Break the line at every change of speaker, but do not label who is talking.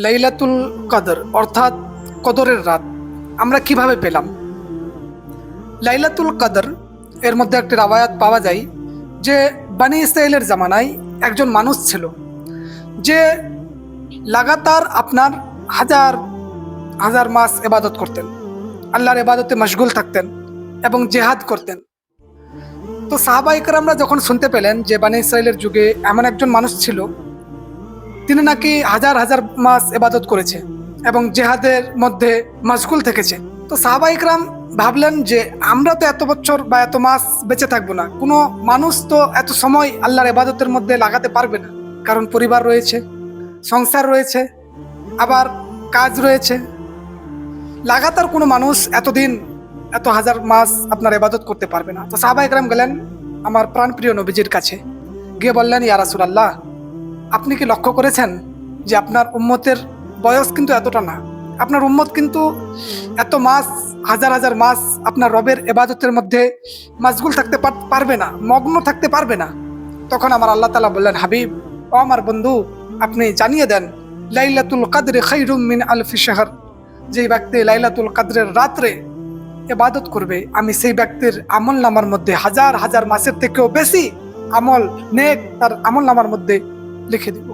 লাইলাতুল কদর অর্থাৎ কদরের রাত আমরা কিভাবে পেলাম? লাইলাতুল কদর এর মধ্যে একটি রাওয়ায়াত পাওয়া যায় যে বানি ইসরাইলের জামানায় একজন মানুষ ছিল যে লাগাতার আপনার হাজার হাজার মাস ইবাদত করতেন, আল্লাহর ইবাদতে মশগুল থাকতেন এবং জেহাদ করতেন। তো সাহাবা ইকরামরা যখন শুনতে পেলেন যে বানি ইসরাইলের যুগে এমন একজন মানুষ ছিল, তিনি নাকি হাজার হাজার মাস ইবাদত করেছে এবং জেহাদের মধ্যে মশগুল থেকেছে, তো সাহাবা ইকরাম ভাবলেন যে আমরা তো এত বছর বা এত মাস বেঁচে থাকবো না, কোনো মানুষ তো এত সময় আল্লাহর ইবাদতের মধ্যে লাগাতে পারবে না, কারণ পরিবার রয়েছে, সংসার রয়েছে, আবার কাজ রয়েছে। লাগাতার কোনো মানুষ এতদিন এত হাজার মাস আপনার ইবাদত করতে পারবে না। তো সাহাবা ইকরাম গেলেন আমার প্রাণপ্রিয় নবীজির কাছে, গিয়ে বললেন, ইয়া রাসূলুল্লাহ, আপনি কি লক্ষ্য করেছেন যে আপনার উম্মতের বয়স কিন্তু এতটা না, আপনার উম্মত কিন্তু এত মাস হাজার হাজার মাস আপনার রবের ইবাদতের মধ্যে মশগুল থাকতে পারবে না, মগ্ন থাকতে পারবে না। তখন আমার আল্লাহ তাআলা বললেন, হাবিব ও আমার বন্ধু, আপনি জানিয়ে দেন লাইলাতুল কদরে খায়রুম মিন আলফি শাহর, যেই ব্যক্তি লাইলাতুল কদরের রাত্রে ইবাদত করবে, আমি সেই ব্যক্তির আমল নামার মধ্যে হাজার হাজার মাসের থেকেও বেশি আমল নেক তার আমল নামার মধ্যে লিখে দিব।